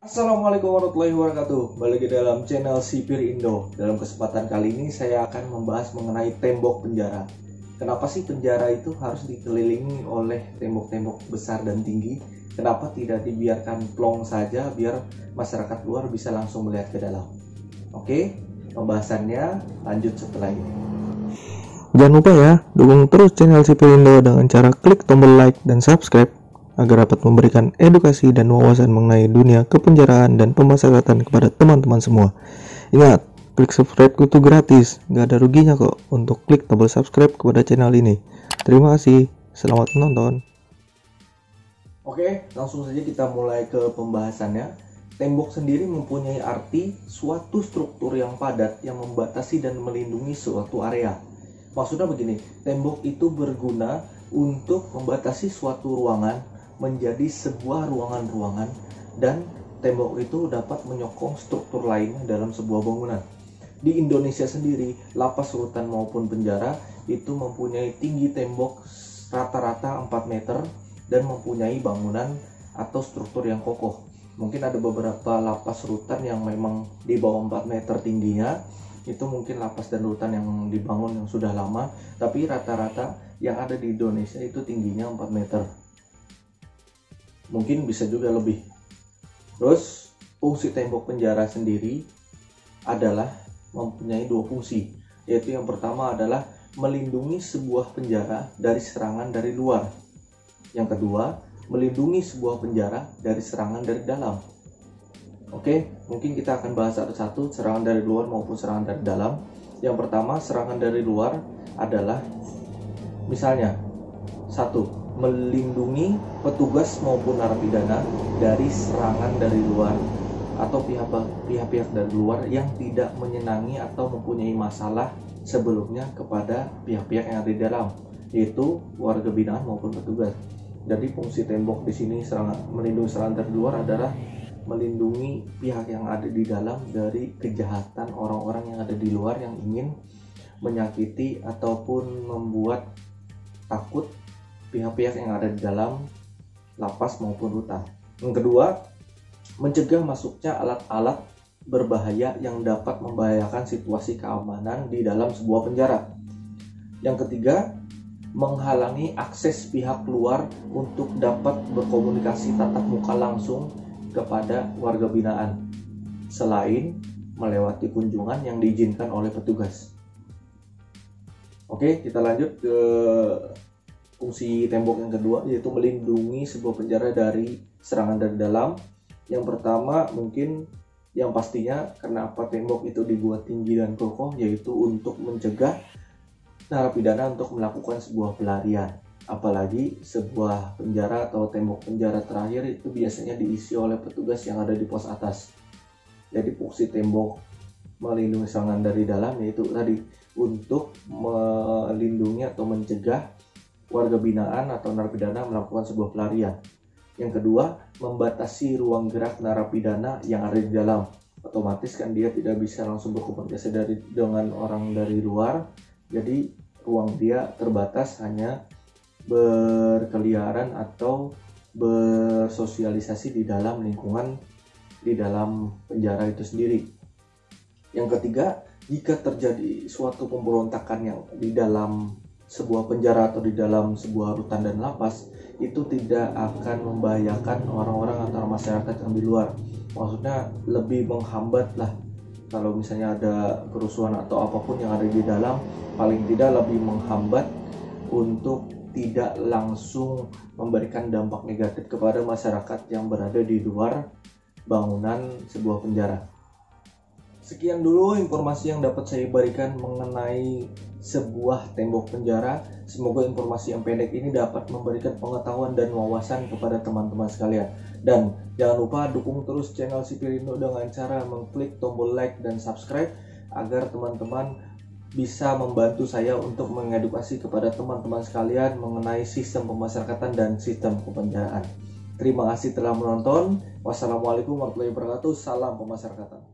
Assalamualaikum warahmatullahi wabarakatuh. Balik ke dalam channel Sipir Indo. Dalam kesempatan kali ini saya akan membahas mengenai tembok penjara. Kenapa sih penjara itu harus dikelilingi oleh tembok-tembok besar dan tinggi? Kenapa tidak dibiarkan plong saja biar masyarakat luar bisa langsung melihat ke dalam? Oke, pembahasannya lanjut setelah ini. Jangan lupa ya, dukung terus channel Sipir Indo dengan cara klik tombol like dan subscribe agar dapat memberikan edukasi dan wawasan mengenai dunia kepenjaraan dan pemasyarakatan kepada teman-teman semua. Ingat, klik subscribe itu gratis, gak ada ruginya kok untuk klik tombol subscribe kepada channel ini. Terima kasih, selamat menonton. Oke, langsung saja kita mulai ke pembahasannya. Tembok sendiri mempunyai arti suatu struktur yang padat yang membatasi dan melindungi suatu area. Maksudnya begini, tembok itu berguna untuk membatasi suatu ruangan menjadi sebuah ruangan-ruangan, dan tembok itu dapat menyokong struktur lainnya dalam sebuah bangunan. Di Indonesia sendiri, lapas, rutan maupun penjara itu mempunyai tinggi tembok rata-rata 4 meter dan mempunyai bangunan atau struktur yang kokoh. Mungkin ada beberapa lapas rutan yang memang di bawah 4 meter tingginya, itu mungkin lapas dan rutan yang dibangun yang sudah lama, tapi rata-rata yang ada di Indonesia itu tingginya 4 meter. Mungkin bisa juga lebih. Terus fungsi tembok penjara sendiri adalah mempunyai dua fungsi, yaitu yang pertama adalah melindungi sebuah penjara dari serangan dari luar. Yang kedua, melindungi sebuah penjara dari serangan dari dalam. Oke, mungkin kita akan bahas satu-satu serangan dari luar maupun serangan dari dalam. Yang pertama, serangan dari luar adalah misalnya satu, melindungi petugas maupun narapidana dari serangan dari luar atau pihak-pihak dari luar yang tidak menyenangi atau mempunyai masalah sebelumnya kepada pihak-pihak yang ada di dalam, yaitu warga binaan maupun petugas. Jadi fungsi tembok di sini melindungi serangan dari luar adalah melindungi pihak yang ada di dalam dari kejahatan orang-orang yang ada di luar yang ingin menyakiti ataupun membuat takut pihak-pihak yang ada di dalam lapas maupun rutan. Yang kedua, mencegah masuknya alat-alat berbahaya yang dapat membahayakan situasi keamanan di dalam sebuah penjara. Yang ketiga, menghalangi akses pihak luar untuk dapat berkomunikasi tatap muka langsung kepada warga binaan, selain melewati kunjungan yang diizinkan oleh petugas. Oke, kita lanjut ke fungsi tembok yang kedua, yaitu melindungi sebuah penjara dari serangan dari dalam. Yang pertama, mungkin yang pastinya kenapa tembok itu dibuat tinggi dan kokoh, yaitu untuk mencegah narapidana untuk melakukan sebuah pelarian. Apalagi sebuah penjara atau tembok penjara terakhir itu biasanya diisi oleh petugas yang ada di pos atas. Jadi fungsi tembok melindungi serangan dari dalam yaitu tadi untuk melindungi atau mencegah warga binaan atau narapidana melakukan sebuah pelarian. Yang kedua, membatasi ruang gerak narapidana yang ada di dalam. Otomatis kan dia tidak bisa langsung berkomunikasi dengan orang dari luar. Jadi ruang dia terbatas, hanya berkeliaran atau bersosialisasi di dalam lingkungan di dalam penjara itu sendiri. Yang ketiga, jika terjadi suatu pemberontakan yang di dalam sebuah penjara atau di dalam sebuah rutan dan lapas, itu tidak akan membahayakan orang-orang atau masyarakat yang di luar. Maksudnya lebih menghambat lah. Kalau misalnya ada kerusuhan atau apapun yang ada di dalam, paling tidak lebih menghambat untuk tidak langsung memberikan dampak negatif kepada masyarakat yang berada di luar bangunan sebuah penjara. Sekian dulu informasi yang dapat saya berikan mengenai sebuah tembok penjara. Semoga informasi yang pendek ini dapat memberikan pengetahuan dan wawasan kepada teman-teman sekalian. Dan jangan lupa dukung terus channel Sipir Indo dengan cara mengklik tombol like dan subscribe agar teman-teman bisa membantu saya untuk mengedukasi kepada teman-teman sekalian mengenai sistem pemasyarakatan dan sistem kepenjaraan. Terima kasih telah menonton. Wassalamualaikum warahmatullahi wabarakatuh. Salam pemasyarakatan.